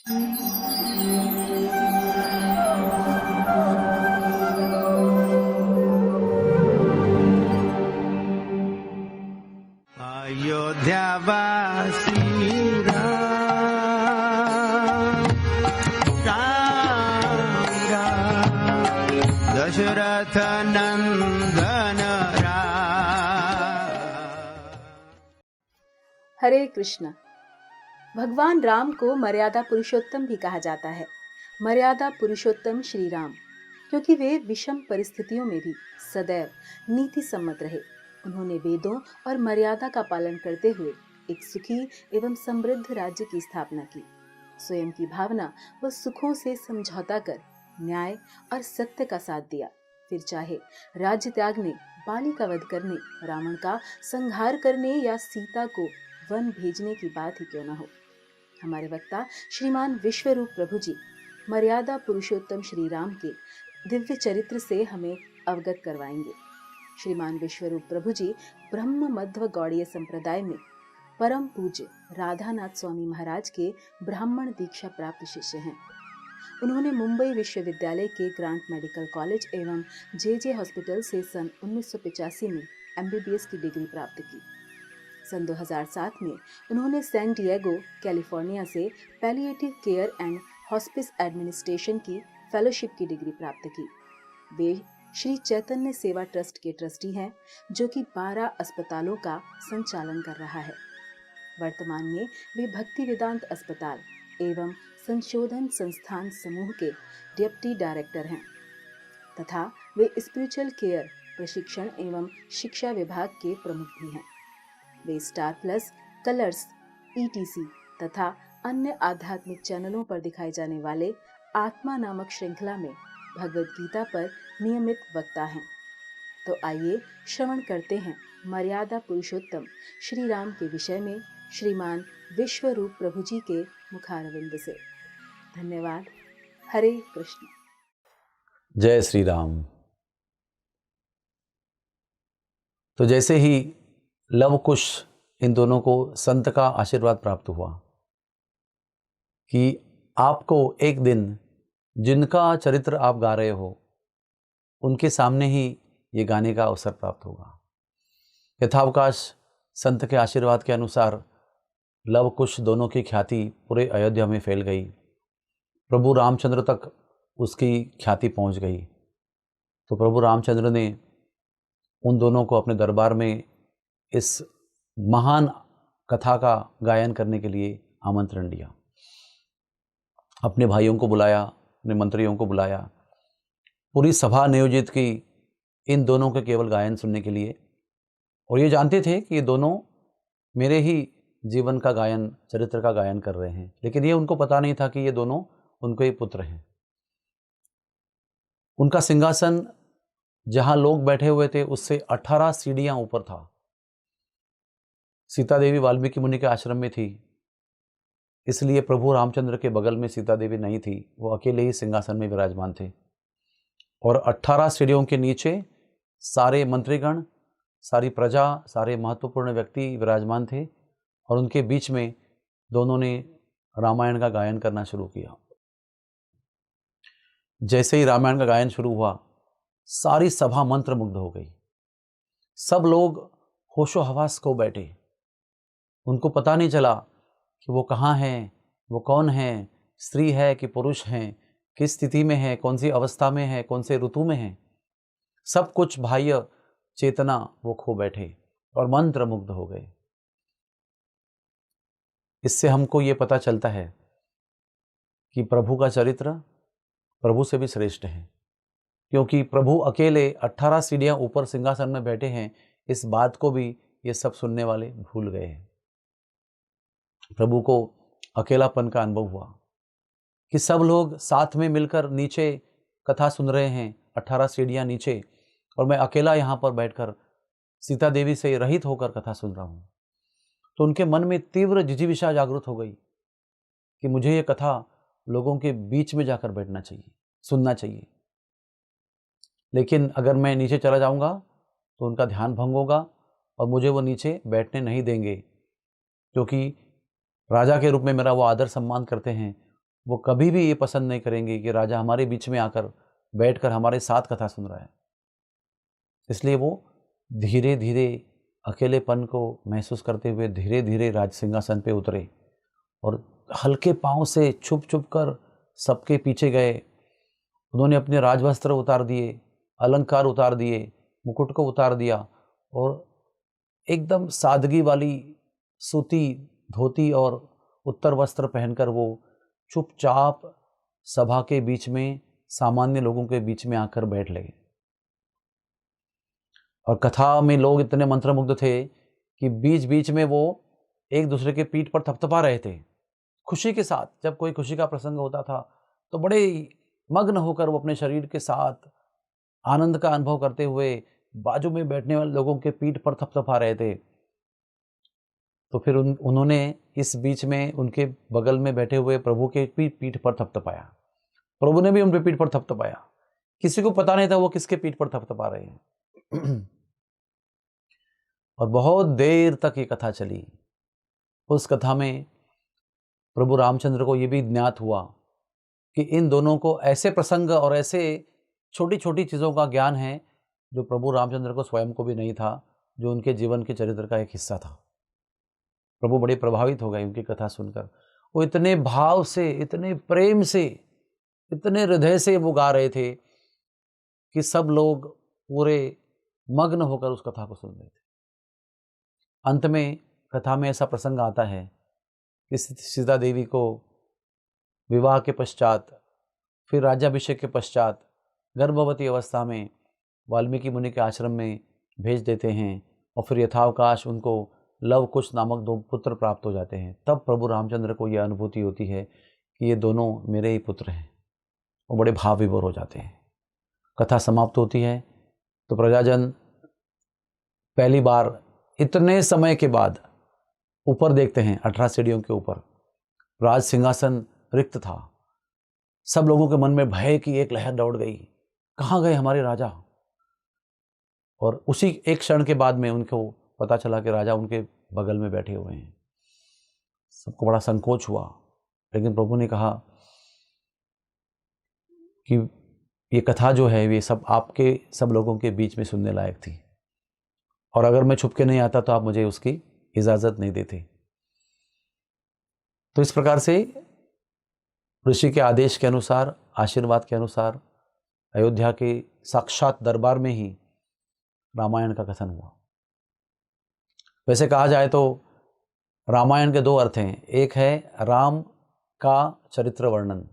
अयोध्यावासी राम राम राम दशरथ नंदन राम। हरे कृष्णा। भगवान राम को मर्यादा पुरुषोत्तम भी कहा जाता है। मर्यादा पुरुषोत्तम श्री राम, क्योंकि वे विषम परिस्थितियों में भी सदैव नीति सम्मत रहे। उन्होंने वेदों और मर्यादा का पालन करते हुए एक सुखी एवं समृद्ध राज्य की स्थापना की। स्वयं की भावना व सुखों से समझौता कर न्याय और सत्य का साथ दिया। फिर चाहे राज्य त्यागने, बाली का वध करने, रावण का संहार करने या सीता को वन भेजने की बात ही क्यों न हो। हमारे वक्ता श्रीमान विश्वरूप प्रभु जी मर्यादा पुरुषोत्तम श्री राम के दिव्य चरित्र से हमें अवगत करवाएंगे। श्रीमान विश्वरूप प्रभु जी ब्रह्म मध्व गौड़ीय संप्रदाय में परम पूज्य राधानाथ स्वामी महाराज के ब्राह्मण दीक्षा प्राप्त शिष्य हैं। उन्होंने मुंबई विश्वविद्यालय के ग्रांट मेडिकल कॉलेज एवं जे हॉस्पिटल से सन 1985 में MBBS की डिग्री प्राप्त की। सन 2007 में उन्होंने सैन डिएगो, कैलिफोर्निया से palliative care and hospice administration की फेलोशिप की डिग्री प्राप्त की। वे श्री चैतन्य सेवा ट्रस्ट के ट्रस्टी हैं, जो कि 12 अस्पतालों का संचालन कर रहा है। वर्तमान में वे भक्ति वेदांत अस्पताल एवं संशोधन संस्थान समूह के डिप्टी डायरेक्टर हैं तथा वे स्पिरिचुअल केयर प्रशिक्षण एवं शिक्षा विभाग के प्रमुख भी हैं। वे स्टार प्लस, कलर्स, ETC तथा अन्य आध्यात्मिक चैनलों पर दिखाए जाने वाले आत्मा नामक श्रृंखला में भगवद गीता पर नियमित वक्ता हैं। तो आइए श्रवण करते हैं मर्यादा पुरुषोत्तम श्री राम के विषय में श्रीमान विश्वरूप प्रभु जी के मुखारविंद से। धन्यवाद। हरे कृष्ण। जय श्री राम। तो जैसे ही लव कुश इन दोनों को संत का आशीर्वाद प्राप्त हुआ कि आपको एक दिन जिनका चरित्र आप गा रहे हो उनके सामने ही ये गाने का अवसर प्राप्त होगा। यथावकाश संत के आशीर्वाद के अनुसार लव कुश दोनों की ख्याति पूरे अयोध्या में फैल गई। प्रभु रामचंद्र तक उसकी ख्याति पहुंच गई। तो प्रभु रामचंद्र ने उन दोनों को अपने दरबार में इस महान कथा का गायन करने के लिए आमंत्रण दिया। अपने भाइयों को बुलाया, अपने मंत्रियों को बुलाया, पूरी सभा नियोजित की इन दोनों के केवल गायन सुनने के लिए। और ये जानते थे कि ये दोनों मेरे ही जीवन का गायन, चरित्र का गायन कर रहे हैं, लेकिन ये उनको पता नहीं था कि ये दोनों उनके ही पुत्र हैं। उनका सिंहासन जहां लोग बैठे हुए थे उससे 18 सीढ़ियां ऊपर था। सीता देवी वाल्मीकि मुनि के आश्रम में थी, इसलिए प्रभु रामचंद्र के बगल में सीता देवी नहीं थी, वो अकेले ही सिंहासन में विराजमान थे। और 18 सीढ़ियों के नीचे सारे मंत्रीगण, सारी प्रजा, सारे महत्वपूर्ण व्यक्ति विराजमान थे और उनके बीच में दोनों ने रामायण का गायन करना शुरू किया। जैसे ही रामायण का गायन शुरू हुआ, सारी सभा मंत्रमुग्ध हो गई। सब लोग होशो हवास को बैठे। उनको पता नहीं चला कि वो कहाँ हैं, वो कौन हैं, स्त्री है कि पुरुष हैं, किस स्थिति में है, कौन सी अवस्था में है, कौन से ऋतु में है। सब कुछ बाह्य चेतना वो खो बैठे और मंत्रमुग्ध हो गए। इससे हमको ये पता चलता है कि प्रभु का चरित्र प्रभु से भी श्रेष्ठ है, क्योंकि प्रभु अकेले 18 सीढ़ियां ऊपर सिंहासन में बैठे हैं। इस बात को भी ये सब सुनने वाले भूल गए हैं। प्रभु को अकेलापन का अनुभव हुआ कि सब लोग साथ में मिलकर नीचे कथा सुन रहे हैं, 18 सीढ़ियां नीचे, और मैं अकेला यहाँ पर बैठकर सीता देवी से रहित होकर कथा सुन रहा हूँ। तो उनके मन में तीव्र जिजीविषा जागृत हो गई कि मुझे ये कथा लोगों के बीच में जाकर बैठना चाहिए, सुनना चाहिए। लेकिन अगर मैं नीचे चला जाऊंगा तो उनका ध्यान भंग होगा और मुझे वो नीचे बैठने नहीं देंगे, क्योंकि राजा के रूप में मेरा वो आदर सम्मान करते हैं। वो कभी भी ये पसंद नहीं करेंगे कि राजा हमारे बीच में आकर बैठकर हमारे साथ कथा सुन रहा है। इसलिए वो धीरे धीरे अकेलेपन को महसूस करते हुए धीरे धीरे राज सिंहासन पे उतरे और हल्के पांव से छुप छुप कर सबके पीछे गए। उन्होंने अपने राजवस्त्र उतार दिए, अलंकार उतार दिए, मुकुट को उतार दिया और एकदम सादगी वाली सूती धोती और उत्तर वस्त्र पहनकर वो चुपचाप सभा के बीच में, सामान्य लोगों के बीच में आकर बैठ लगे। और कथा में लोग इतने मंत्रमुग्ध थे कि बीच बीच में वो एक दूसरे के पीठ पर थपथपा रहे थे खुशी के साथ। जब कोई खुशी का प्रसंग होता था तो बड़े मग्न होकर वो अपने शरीर के साथ आनंद का अनुभव करते हुए बाजू में बैठने वाले लोगों के पीठ पर थपथपा रहे थे। तो फिर उन्होंने इस बीच में उनके बगल में बैठे हुए प्रभु के पीठ पर थपथपाया। प्रभु ने भी उनके पीठ पर थपथपाया। किसी को पता नहीं था वो किसके पीठ पर थपथपा रहे हैं। और बहुत देर तक ये कथा चली। उस कथा में प्रभु रामचंद्र को ये भी ज्ञात हुआ कि इन दोनों को ऐसे प्रसंग और ऐसे छोटी छोटी चीज़ों का ज्ञान है जो प्रभु रामचंद्र को स्वयं को भी नहीं था, जो उनके जीवन के चरित्र का एक हिस्सा था। प्रभु बड़े प्रभावित हो गए उनकी कथा सुनकर। वो इतने भाव से, इतने प्रेम से, इतने हृदय से वो गा रहे थे कि सब लोग पूरे मग्न होकर उस कथा को सुन रहे थे। अंत में कथा में ऐसा प्रसंग आता है कि सीता देवी को विवाह के पश्चात, फिर राज्याभिषेक के पश्चात गर्भवती अवस्था में वाल्मीकि मुनि के आश्रम में भेज देते हैं और फिर यथावकाश उनको लव कुश नामक 2 पुत्र प्राप्त हो जाते हैं। तब प्रभु रामचंद्र को यह अनुभूति होती है कि ये दोनों मेरे ही पुत्र हैं। वो बड़े भाव विभोर हो जाते हैं। कथा समाप्त होती है तो प्रजाजन पहली बार इतने समय के बाद ऊपर देखते हैं। 18 सीढ़ियों के ऊपर राज सिंहासन रिक्त था। सब लोगों के मन में भय की एक लहर दौड़ गई, कहाँ गए हमारे राजा। और उसी एक क्षण के बाद में उनको पता चला कि राजा उनके बगल में बैठे हुए हैं। सबको बड़ा संकोच हुआ, लेकिन प्रभु ने कहा कि ये कथा जो है ये सब आपके सब लोगों के बीच में सुनने लायक थी, और अगर मैं छुप के नहीं आता तो आप मुझे उसकी इजाज़त नहीं देते। तो इस प्रकार से ऋषि के आदेश के अनुसार, आशीर्वाद के अनुसार अयोध्या के साक्षात दरबार में ही रामायण का कथन हुआ। वैसे कहा जाए तो रामायण के 2 अर्थ हैं। एक है राम का चरित्र वर्णन,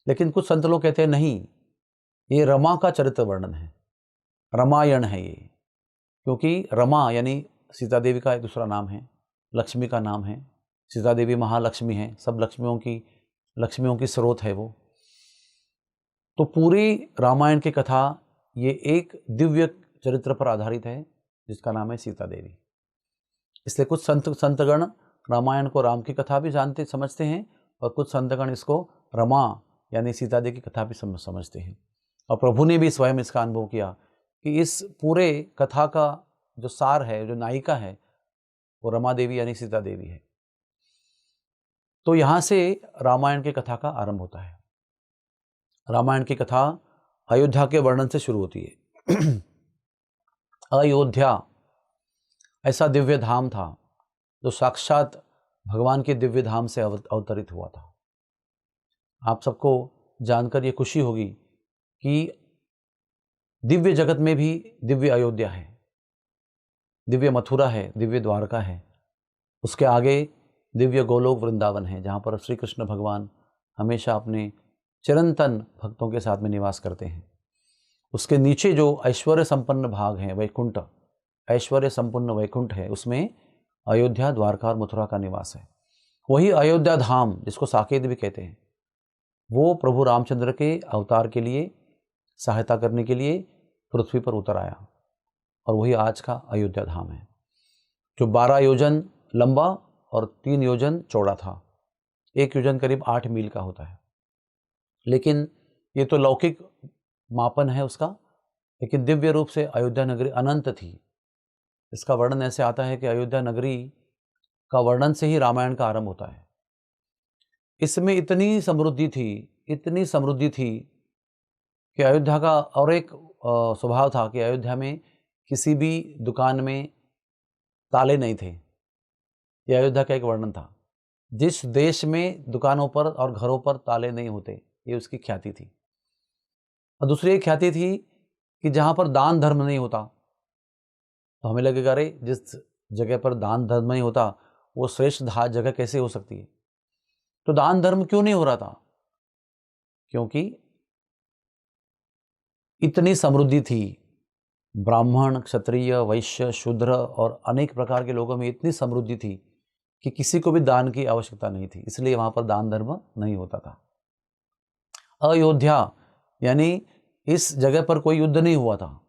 लेकिन कुछ संत लोग कहते हैं नहीं, ये रमा का चरित्र वर्णन है, रामायण है ये। क्योंकि रमा यानी सीता देवी का एक दूसरा नाम है, लक्ष्मी का नाम है। सीता देवी महालक्ष्मी है, सब लक्ष्मियों की स्रोत है वो। तो पूरी रामायण की कथा ये एक दिव्य चरित्र पर आधारित है जिसका नाम है सीता देवी। इसलिए कुछ संतगण रामायण को राम की कथा भी जानते समझते हैं, और कुछ संतगण इसको रमा यानी सीता देवी की कथा भी समझते हैं। और प्रभु ने भी स्वयं इसका अनुभव किया कि इस पूरे कथा का जो सार है, जो नायिका है, वो रमा देवी यानी सीता देवी है। तो यहाँ से रामायण की कथा का आरंभ होता है। रामायण की कथा अयोध्या के वर्णन से शुरू होती है। अयोध्या ऐसा दिव्य धाम था जो साक्षात भगवान के दिव्य धाम से अवतरित हुआ था। आप सबको जानकर ये खुशी होगी कि दिव्य जगत में भी दिव्य अयोध्या है, दिव्य मथुरा है, दिव्य द्वारका है। उसके आगे दिव्य गोलोक वृंदावन है, जहाँ पर श्री कृष्ण भगवान हमेशा अपने चिरंतन भक्तों के साथ में निवास करते हैं। उसके नीचे जो ऐश्वर्य संपन्न भाग है, वैकुंठ, ऐश्वर्य संपन्न वैकुंठ है, उसमें अयोध्या, द्वारका और मथुरा का निवास है। वही अयोध्या धाम, जिसको साकेत भी कहते हैं, वो प्रभु रामचंद्र के अवतार के लिए, सहायता करने के लिए पृथ्वी पर उतर आया, और वही आज का अयोध्या धाम है, जो 12 योजन लंबा और 3 योजन चौड़ा था। 1 योजन करीब 8 मील का होता है। लेकिन ये तो लौकिक मापन है उसका, लेकिन दिव्य रूप से अयोध्या नगरी अनंत थी। इसका वर्णन ऐसे आता है कि अयोध्या नगरी का वर्णन से ही रामायण का आरंभ होता है। इसमें इतनी समृद्धि थी कि अयोध्या का और एक स्वभाव था कि अयोध्या में किसी भी दुकान में ताले नहीं थे। यह अयोध्या का एक वर्णन था। जिस देश में दुकानों पर और घरों पर ताले नहीं होते, ये उसकी ख्याति थी। और दूसरी एक ख्याति थी कि जहाँ पर दान धर्म नहीं होता, तो हमें लगेगा अरे जिस जगह पर दान धर्म नहीं होता वो श्रेष्ठ जगह कैसे हो सकती है। तो दान धर्म क्यों नहीं हो रहा था? क्योंकि इतनी समृद्धि थी, ब्राह्मण, क्षत्रिय, वैश्य, शूद्र और अनेक प्रकार के लोगों में इतनी समृद्धि थी कि किसी को भी दान की आवश्यकता नहीं थी, इसलिए वहां पर दान धर्म नहीं होता था। अयोध्या यानी इस जगह पर कोई युद्ध नहीं हुआ था,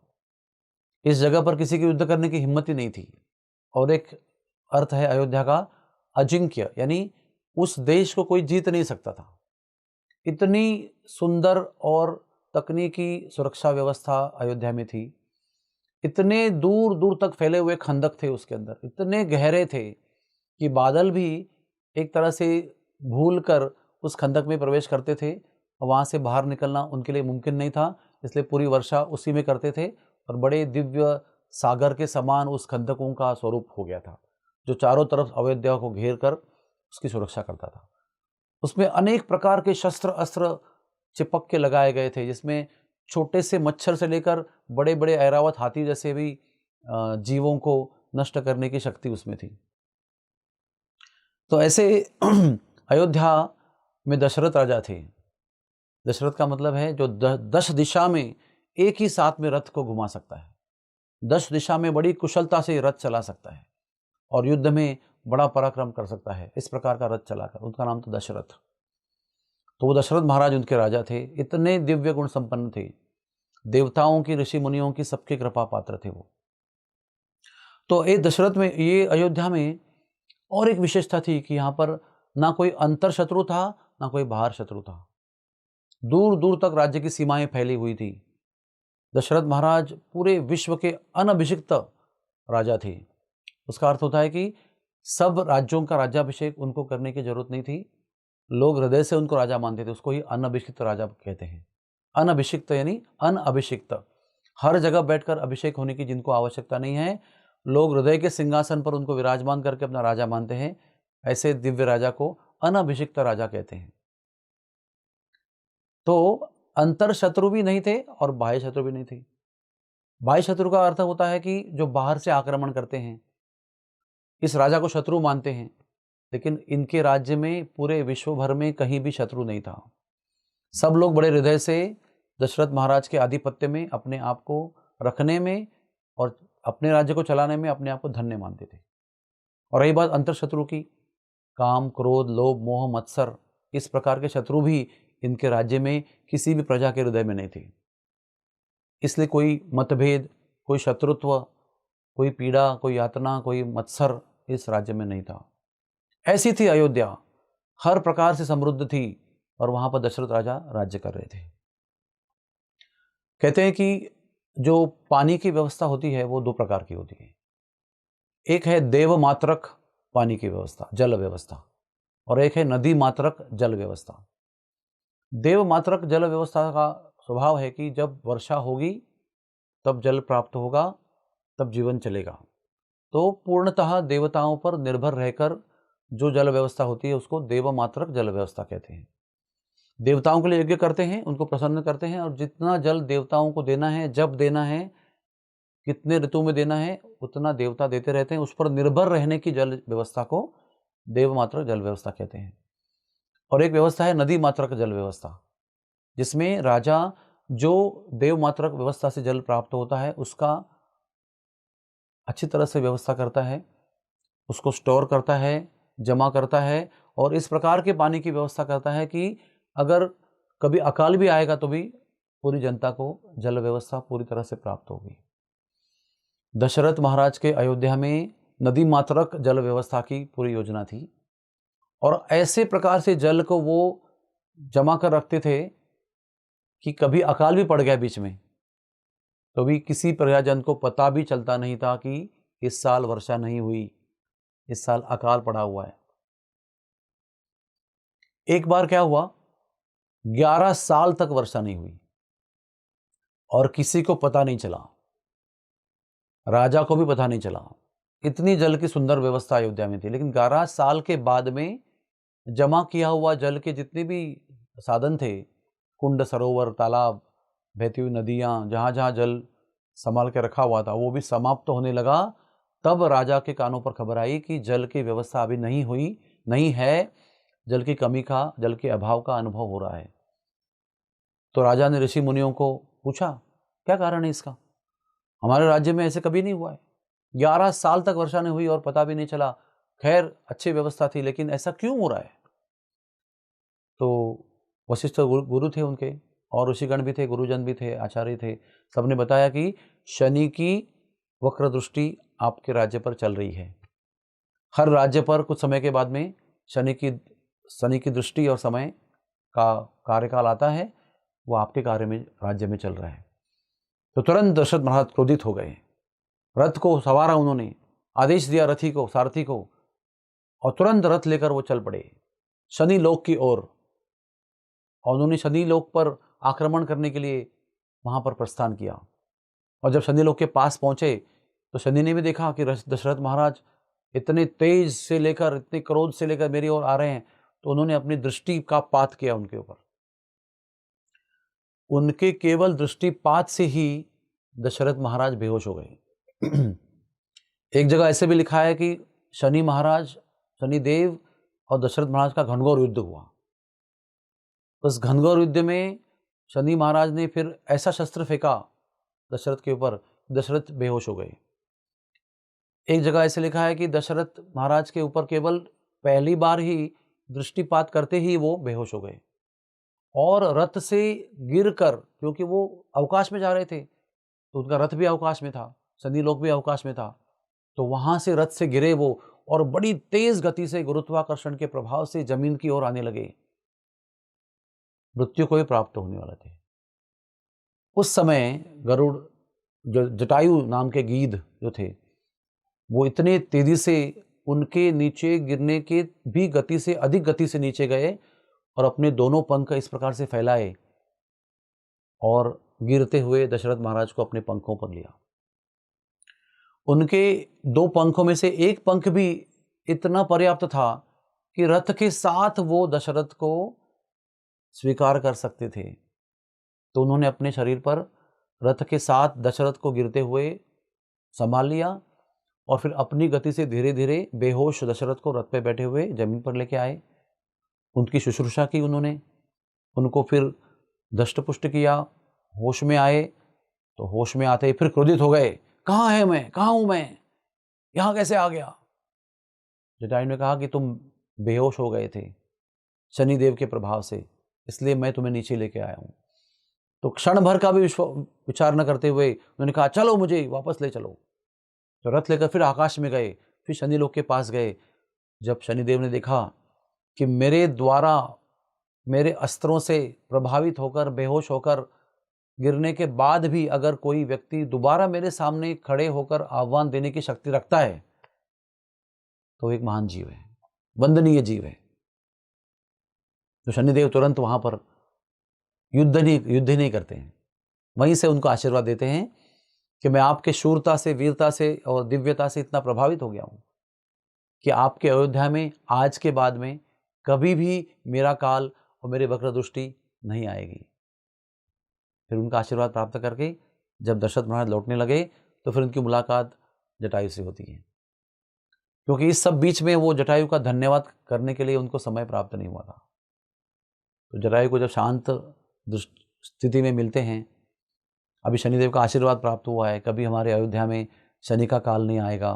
इस जगह पर किसी की युद्ध करने की हिम्मत ही नहीं थी। और एक अर्थ है अयोध्या का अजिंक्य, यानी उस देश को कोई जीत नहीं सकता था। इतनी सुंदर और तकनीकी सुरक्षा व्यवस्था अयोध्या में थी। इतने दूर दूर तक फैले हुए खंदक थे उसके अंदर, इतने गहरे थे कि बादल भी एक तरह से भूल कर उस खंदक में प्रवेश करते थे और वहाँ से बाहर निकलना उनके लिए मुमकिन नहीं था, इसलिए पूरी वर्षा उसी में करते थे। और बड़े दिव्य सागर के समान उस खंदकों का स्वरूप हो गया था, जो चारों तरफ अयोध्या को घेर कर उसकी सुरक्षा करता था। उसमें अनेक प्रकार के शस्त्र अस्त्र चिपक के लगाए गए थे, जिसमें छोटे से मच्छर से लेकर बड़े बड़े ऐरावत हाथी जैसे भी जीवों को नष्ट करने की शक्ति उसमें थी। तो ऐसे अयोध्या में दशरथ राजा थे। दशरथ का मतलब है जो 10 दिशा में एक ही साथ में रथ को घुमा सकता है, 10 दिशा में बड़ी कुशलता से रथ चला सकता है और युद्ध में बड़ा पराक्रम कर सकता है। इस प्रकार का रथ चलाकर, उनका नाम तो दशरथ। तो वो दशरथ महाराज उनके राजा थे, इतने दिव्य गुण संपन्न थे, देवताओं की, ऋषि मुनियों की सबके कृपा पात्र थे वो। तो ये दशरथ में, ये अयोध्या में और एक विशेषता थी कि यहाँ पर ना कोई अंतर शत्रु था ना कोई बाहर शत्रु था। दूर दूर तक राज्य की सीमाएं फैली हुई थी। दशरथ महाराज पूरे विश्व के अनभिषिक्त राजा थे। उसका अर्थ होता है कि सब राज्यों का राज्याभिषेक उनको करने की जरूरत नहीं थी, लोग हृदय से उनको राजा मानते थे। उसको ही अनभिषिक्त राजा कहते हैं। अनभिषिक्त यानी अनअभिषिक्त, हर जगह बैठकर अभिषेक होने की जिनको आवश्यकता नहीं है, लोग हृदय के सिंहासन पर उनको विराजमान करके अपना राजा मानते हैं, ऐसे दिव्य राजा को अनभिषिक्त राजा कहते हैं। तो अंतर शत्रु भी नहीं थे और बाह्य शत्रु भी नहीं थे। बाह्य शत्रु का अर्थ होता है कि जो बाहर से आक्रमण करते हैं, इस राजा को शत्रु मानते हैं, लेकिन इनके राज्य में पूरे विश्व भर में कहीं भी शत्रु नहीं था। सब लोग बड़े हृदय से दशरथ महाराज के आधिपत्य में अपने आप को रखने में और अपने राज्य को चलाने में अपने आप को धन्य मानते थे। और रही बात अंतर शत्रु की, काम, क्रोध, लोभ, मोह, मत्सर, इस प्रकार के शत्रु भी इनके राज्य में किसी भी प्रजा के हृदय में नहीं थे। इसलिए कोई मतभेद, कोई शत्रुत्व, कोई पीड़ा, कोई यातना, कोई मत्सर इस राज्य में नहीं था। ऐसी थी अयोध्या, हर प्रकार से समृद्ध थी और वहां पर दशरथ राजा राज्य कर रहे थे। कहते हैं कि जो पानी की व्यवस्था होती है वो 2 प्रकार की होती है। एक है देव मात्रक पानी की व्यवस्था, जल व्यवस्था, और एक है नदी मात्रक जल व्यवस्था। देव मात्रक जल व्यवस्था का स्वभाव है कि जब वर्षा होगी तब जल प्राप्त होगा, तब जीवन चलेगा। तो पूर्णतः देवताओं पर निर्भर रहकर जो जल व्यवस्था होती है उसको देव मात्रक जल व्यवस्था कहते हैं। देवताओं के लिए यज्ञ करते हैं, उनको प्रसन्न करते हैं, और जितना जल देवताओं को देना है, जब देना है, कितने ऋतु में देना है, उतना देवता देते रहते हैं। उस पर निर्भर रहने की जल व्यवस्था को देव मात्रक जल व्यवस्था कहते हैं। और एक व्यवस्था है नदी मात्रक जल व्यवस्था, जिसमें राजा जो देव मात्रक व्यवस्था से जल प्राप्त होता है उसका अच्छी तरह से व्यवस्था करता है, उसको स्टोर करता है, जमा करता है, और इस प्रकार के पानी की व्यवस्था करता है कि अगर कभी अकाल भी आएगा तो भी पूरी जनता को जल व्यवस्था पूरी तरह से प्राप्त होगी। दशरथ महाराज के अयोध्या में नदी मात्रक जल व्यवस्था की पूरी योजना थी, और ऐसे प्रकार से जल को वो जमा कर रखते थे कि कभी अकाल भी पड़ गया बीच में तो भी किसी प्रजाजन को पता भी चलता नहीं था कि इस साल वर्षा नहीं हुई, इस साल अकाल पड़ा हुआ है। एक बार क्या हुआ, 11 साल तक वर्षा नहीं हुई और किसी को पता नहीं चला, राजा को भी पता नहीं चला। इतनी जल की सुंदर व्यवस्था अयोध्या में थी, लेकिन 11 साल के बाद में जमा किया हुआ जल के जितने भी साधन थे, कुंड, सरोवर, तालाब, बहती हुई नदियाँ, जहाँ जहाँ जल संभाल के रखा हुआ था, वो भी समाप्त होने लगा। तब राजा के कानों पर खबर आई कि जल की व्यवस्था अभी नहीं है, जल की कमी का, जल के अभाव का अनुभव हो रहा है। तो राजा ने ऋषि मुनियों को पूछा, क्या कारण है इसका? हमारे राज्य में ऐसे कभी नहीं हुआ है, 11 साल तक वर्षा नहीं हुई और पता भी नहीं चला। खैर, अच्छी व्यवस्था थी, लेकिन ऐसा क्यों हो रहा है? तो वशिष्ठ गुरु थे उनके, और ऋषिगण भी थे, गुरुजन भी थे, आचार्य थे। सबने बताया कि शनि की वक्र दृष्टि आपके राज्य पर चल रही है। हर राज्य पर कुछ समय के बाद में शनि की दृष्टि और समय का कार्यकाल आता है, वो आपके राज्य में चल रहा है। तो तुरंत दशरथ महाराज क्रोधित हो गए। रथ को सवारा उन्होंने, आदेश दिया सारथी को, और तुरंत रथ लेकर वो चल पड़े शनि लोक की ओर। और उन्होंने शनि लोक पर आक्रमण करने के लिए वहां पर प्रस्थान किया। और जब शनि लोक के पास पहुंचे तो शनि ने भी देखा कि दशरथ महाराज इतने तेज से लेकर, इतने क्रोध से लेकर मेरी ओर आ रहे हैं, तो उन्होंने अपनी दृष्टि का पात किया उनके ऊपर। उनके केवल दृष्टिपात से ही दशरथ महाराज बेहोश हो गए। एक जगह ऐसे भी लिखा है कि शनिदेव और दशरथ महाराज का घनघोर युद्ध हुआ। उस घनघोर युद्ध में शनि महाराज ने फिर ऐसा शस्त्र फेंका दशरथ के ऊपर, दशरथ बेहोश हो गए। एक जगह ऐसे लिखा है कि दशरथ महाराज के ऊपर केवल पहली बार ही दृष्टिपात करते ही वो बेहोश हो गए, और रथ से गिरकर, क्योंकि वो अवकाश में जा रहे थे, तो उनका रथ भी अवकाश में था, शनि लोक भी अवकाश में था, तो वहां से रथ से गिरे वो, और बड़ी तेज गति से गुरुत्वाकर्षण के प्रभाव से जमीन की ओर आने लगे, मृत्यु को ही प्राप्त होने वाले थे। उस समय गरुड़, जो जटायु नाम के गीध जो थे, वो इतने तेजी से उनके नीचे गिरने के भी गति से अधिक गति से नीचे गए, और अपने दोनों पंख इस प्रकार से फैलाए और गिरते हुए दशरथ महाराज को अपने पंखों पर लिया। उनके 2 पंखों में से एक पंख भी इतना पर्याप्त था कि रथ के साथ वो दशरथ को स्वीकार कर सकते थे। तो उन्होंने अपने शरीर पर रथ के साथ दशरथ को गिरते हुए संभाल लिया, और फिर अपनी गति से धीरे धीरे बेहोश दशरथ को रथ पे बैठे हुए जमीन पर लेके आए। उनकी शुश्रूषा की उन्होंने, उनको फिर दष्टपुष्ट किया, होश में आए। तो होश में आते ही फिर क्रोधित हो गए, कहाँ है मैं, कहाँ हूं मैं, यहां कैसे आ गया? जटायु ने कहा कि तुम बेहोश हो गए थे शनिदेव के प्रभाव से, इसलिए मैं तुम्हें नीचे लेके आया हूं। तो क्षण भर का भी विचार न करते हुए उन्होंने कहा, चलो मुझे वापस ले चलो। तो रथ लेकर फिर आकाश में गए, फिर शनि लोक के पास गए। जब शनिदेव ने देखा कि मेरे द्वारा, मेरे अस्त्रों से प्रभावित होकर, बेहोश होकर गिरने के बाद भी अगर कोई व्यक्ति दोबारा मेरे सामने खड़े होकर आह्वान देने की शक्ति रखता है, तो एक महान जीव है, वंदनीय जीव है। तो शनिदेव तुरंत वहां पर युद्ध नहीं करते हैं, वहीं से उनको आशीर्वाद देते हैं कि मैं आपके शूरता से, वीरता से और दिव्यता से इतना प्रभावित हो गया हूं कि आपके अयोध्या में आज के बाद में कभी भी मेरा काल और मेरी वक्र दृष्टि नहीं आएगी। फिर उनका आशीर्वाद प्राप्त करके जब दशरथ महाराज लौटने लगे, तो फिर उनकी मुलाकात जटायु से होती है, क्योंकि इस सब बीच में वो जटायु का धन्यवाद करने के लिए उनको समय प्राप्त नहीं हुआ था। तो जटायु को जब शांत स्थिति में मिलते हैं, अभी शनिदेव का आशीर्वाद प्राप्त हुआ है, कभी हमारे अयोध्या में शनि का काल नहीं आएगा,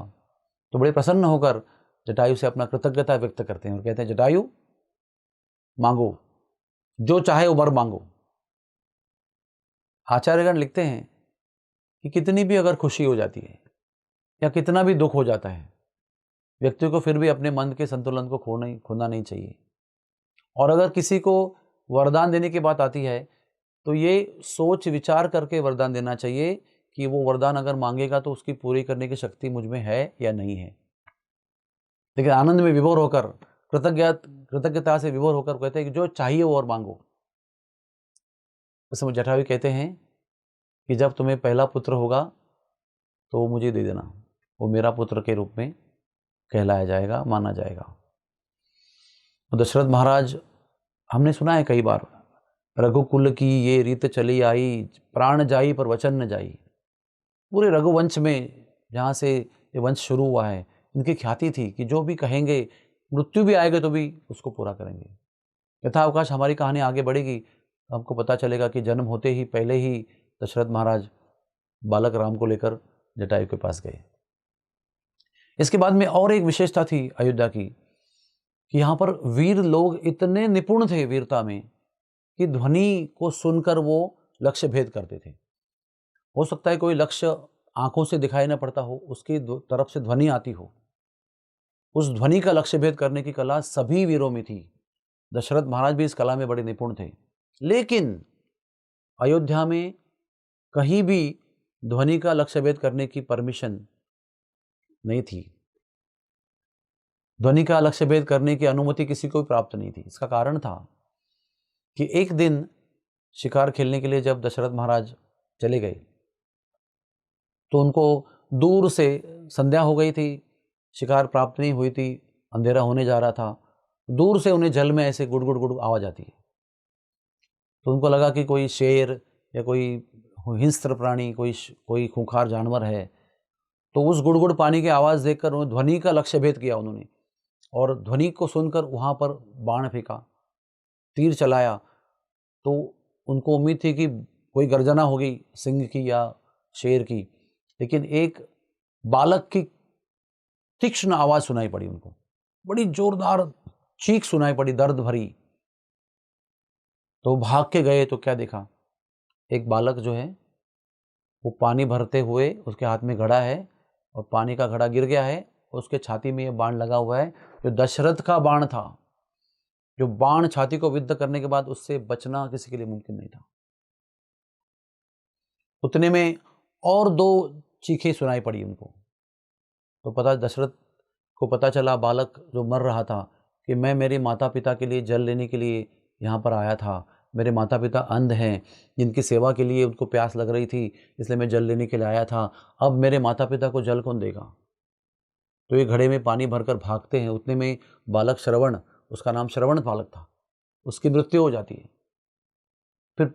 तो बड़े प्रसन्न होकर जटायु से अपना कृतज्ञता व्यक्त करते हैं और कहते हैं, जटायु मांगो, जो चाहे वो वर मांगो। आचार्यगण लिखते हैं कि कितनी भी अगर खुशी हो जाती है या कितना भी दुख हो जाता है, व्यक्ति को फिर भी अपने मन के संतुलन को खोना नहीं चाहिए। और अगर किसी को वरदान देने की बात आती है, तो ये सोच विचार करके वरदान देना चाहिए कि वो वरदान अगर मांगेगा तो उसकी पूरी करने की शक्ति मुझ में है या नहीं है। लेकिन आनंद में विभोर होकर कृतज्ञता से विभोर होकर कहते हैं कि जो चाहिए वो और मांगो। उस समय जटायु कहते हैं कि जब तुम्हें पहला पुत्र होगा तो वो मुझे दे देना, वो मेरा पुत्र के रूप में कहलाया जाएगा, माना जाएगा। तो दशरथ महाराज, हमने सुना है कई बार, रघुकुल की ये रीत चली आई, प्राण जाई पर वचन न जाई। पूरे रघुवंश में जहाँ से ये वंश शुरू हुआ है, इनकी ख्याति थी कि जो भी कहेंगे, मृत्यु भी आएगा तो भी उसको पूरा करेंगे। यथावकाश हमारी कहानी आगे बढ़ेगी तो हमको पता चलेगा कि जन्म होते ही पहले ही दशरथ महाराज बालक राम को लेकर जटायु के पास गए। इसके बाद में और एक विशेषता थी अयोध्या की कि यहाँ पर वीर लोग इतने निपुण थे वीरता में कि ध्वनि को सुनकर वो लक्ष्य भेद करते थे। हो सकता है कोई लक्ष्य आंखों से दिखाई न पड़ता हो, उसकी तरफ से ध्वनि आती हो, उस ध्वनि का लक्ष्य भेद करने की कला सभी वीरों में थी। दशरथ महाराज भी इस कला में बड़े निपुण थे। लेकिन अयोध्या में कहीं भी ध्वनि का लक्ष्य भेद करने की परमिशन नहीं थी। ध्वनि का लक्ष्य भेद करने की अनुमति किसी को भी प्राप्त नहीं थी। इसका कारण था कि एक दिन शिकार खेलने के लिए जब दशरथ महाराज चले गए तो उनको दूर से संध्या हो गई थी, शिकार प्राप्त नहीं हुई थी, अंधेरा होने जा रहा था। दूर से उन्हें जल में ऐसे गुड़ गुड़ गुड़ आवाज आती है, तो उनको लगा कि कोई शेर या कोई हिंस्र प्राणी, कोई खूंखार जानवर है। तो उस गुड़गुड़ पानी की आवाज़ देखकर उन्होंने ध्वनि का लक्ष्य भेद किया उन्होंने, और ध्वनि को सुनकर वहाँ पर बाण फेंका, तीर चलाया। तो उनको उम्मीद थी कि कोई गर्जना होगी सिंह की या शेर की, लेकिन एक बालक की तीक्ष्ण आवाज़ सुनाई पड़ी उनको, बड़ी जोरदार चीख सुनाई पड़ी, दर्द भरी। तो भाग के गए तो क्या देखा, एक बालक जो है वो पानी भरते हुए, उसके हाथ में घड़ा है और पानी का घड़ा गिर गया है, उसके छाती में ये बाण लगा हुआ है जो दशरथ का बाण था, जो बाण छाती को विद्ध करने के बाद उससे बचना किसी के लिए मुमकिन नहीं था। उतने में और दो चीखें सुनाई पड़ी उनको। तो दशरथ को पता चला, बालक जो मर रहा था, कि मैं मेरे माता पिता के लिए जल लेने के लिए यहाँ पर आया था। मेरे माता पिता अंध हैं, जिनकी सेवा के लिए उनको प्यास लग रही थी, इसलिए मैं जल लेने के लिए आया था। अब मेरे माता पिता को जल कौन देगा? तो ये घड़े में पानी भरकर भागते हैं। उतने में बालक श्रवण, उसका नाम श्रवण बालक था, उसकी मृत्यु हो जाती है। फिर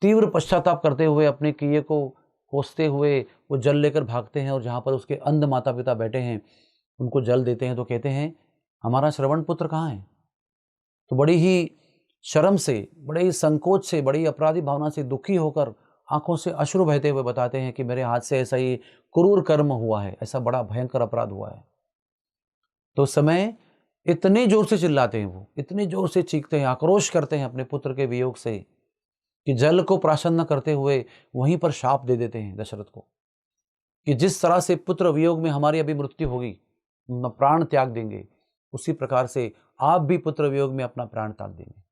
तीव्र पश्चाताप करते हुए, अपने किए को कोसते हुए वो जल लेकर भागते हैं, और जहाँ पर उसके अंध माता पिता बैठे हैं उनको जल देते हैं। तो कहते हैं, हमारा श्रवण पुत्र कहाँ है? तो बड़ी ही शर्म से, बड़े ही संकोच से, बड़ी अपराधी भावना से दुखी होकर आंखों से अश्रु बहते हुए बताते हैं कि मेरे हाथ से ऐसा ही क्रूर कर्म हुआ है, ऐसा बड़ा भयंकर अपराध हुआ है। तो उस समय इतने जोर से चिल्लाते हैं वो, इतने जोर से चीखते हैं, आक्रोश करते हैं अपने पुत्र के वियोग से, कि जल को प्राशन न करते हुए वहीं पर शाप दे देते हैं दशरथ को, कि जिस तरह से पुत्र वियोग में हमारी अभी मृत्यु होगी, हम प्राण त्याग देंगे, उसी प्रकार से आप भी पुत्र वियोग में अपना प्राण त्याग देंगे।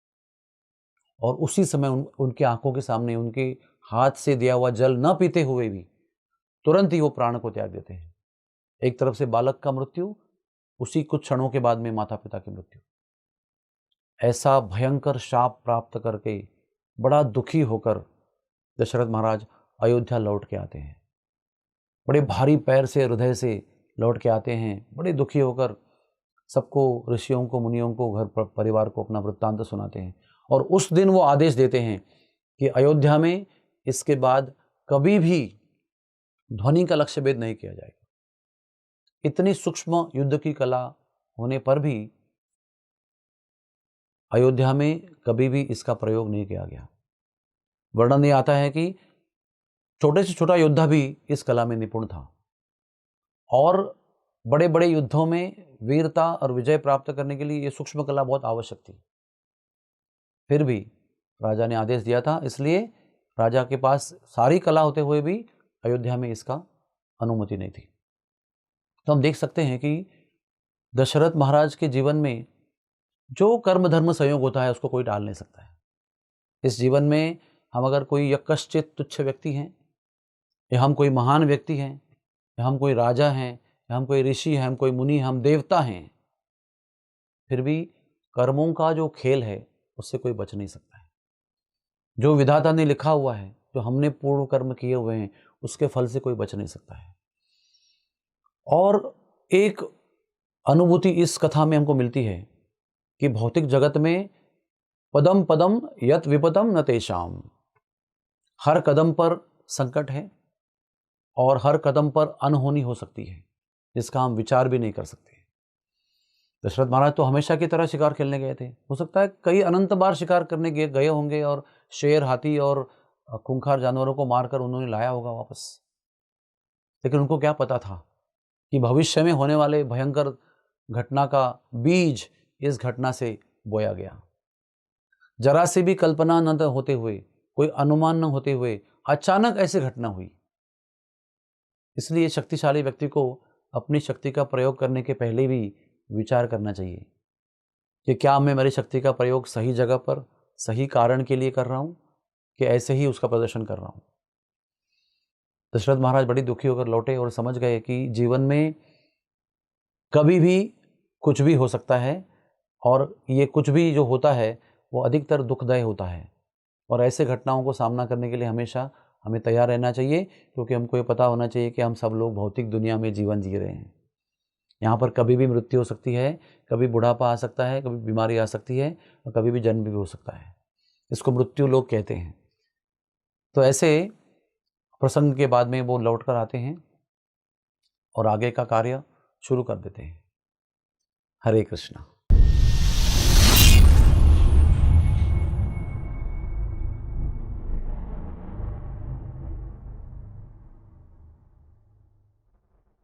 और उसी समय उनके आंखों के सामने, उनके हाथ से दिया हुआ जल न पीते हुए भी तुरंत ही वो प्राण को त्याग देते हैं। एक तरफ से बालक का मृत्यु, उसी कुछ क्षणों के बाद में माता पिता की मृत्यु। ऐसा भयंकर शाप प्राप्त करके बड़ा दुखी होकर दशरथ महाराज अयोध्या लौट के आते हैं। बड़े भारी पैर से, हृदय से लौट के आते हैं, बड़े दुखी होकर सबको, ऋषियों को, मुनियों को, घर परिवार को अपना वृत्तांत सुनाते हैं। और उस दिन वो आदेश देते हैं कि अयोध्या में इसके बाद कभी भी ध्वनि का लक्ष्य भेद नहीं किया जाएगा। इतनी सूक्ष्म युद्ध की कला होने पर भी अयोध्या में कभी भी इसका प्रयोग नहीं किया गया। वर्णन ये आता है कि छोटे से छोटा योद्धा भी इस कला में निपुण था, और बड़े बड़े युद्धों में वीरता और विजय प्राप्त करने के लिए ये सूक्ष्म कला बहुत आवश्यक थी। फिर भी राजा ने आदेश दिया था, इसलिए राजा के पास सारी कला होते हुए भी अयोध्या में इसका अनुमति नहीं थी। तो हम देख सकते हैं कि दशरथ महाराज के जीवन में जो कर्म धर्म संयोग होता है उसको कोई टाल नहीं सकता है। इस जीवन में हम अगर कोई यकश्चित तुच्छ व्यक्ति हैं, या हम कोई महान व्यक्ति हैं, या हम कोई राजा हैं, या हम कोई ऋषि हैं, हम कोई मुनि, हम देवता हैं, फिर भी कर्मों का जो खेल है उससे कोई बच नहीं सकता है। जो विधाता ने लिखा हुआ है, जो हमने पूर्व कर्म किए हुए हैं, उसके फल से कोई बच नहीं सकता है। और एक अनुभूति इस कथा में हमको मिलती है कि भौतिक जगत में पदम पदम यत विपदम न तेषाम, हर कदम पर संकट है और हर कदम पर अनहोनी हो सकती है जिसका हम विचार भी नहीं कर सकते। दशरथ महाराज तो हमेशा की तरह शिकार खेलने गए थे, हो सकता है कई अनंत बार शिकार करने गए होंगे और शेर, हाथी और खूंखार जानवरों को मारकर उन्होंने लाया होगा वापस, लेकिन उनको क्या पता था कि भविष्य में होने वाले भयंकर घटना का बीज इस घटना से बोया गया। जरा से भी कल्पना न होते हुए, कोई अनुमान न होते हुए अचानक ऐसी घटना हुई। इसलिए शक्तिशाली व्यक्ति को अपनी शक्ति का प्रयोग करने के पहले भी विचार करना चाहिए कि क्या मैं मेरी शक्ति का प्रयोग सही जगह पर सही कारण के लिए कर रहा हूं कि ऐसे ही उसका प्रदर्शन कर रहा हूं। दशरथ महाराज बड़ी दुखी होकर लौटे और समझ गए कि जीवन में कभी भी कुछ भी हो सकता है और ये कुछ भी जो होता है वो अधिकतर दुखदायी होता है, और ऐसे घटनाओं को सामना करने के लिए हमेशा हमें तैयार रहना चाहिए, क्योंकि हमको ये पता होना चाहिए कि हम सब लोग भौतिक दुनिया में जीवन जी रहे हैं। यहाँ पर कभी भी मृत्यु हो सकती है, कभी बुढ़ापा आ सकता है, कभी बीमारी आ सकती है और कभी भी जन्म भी हो सकता है। इसको मृत्यु लोग कहते हैं। तो ऐसे प्रसंग के बाद में वो लौट कर आते हैं और आगे का कार्य शुरू कर देते हैं। हरे कृष्णा।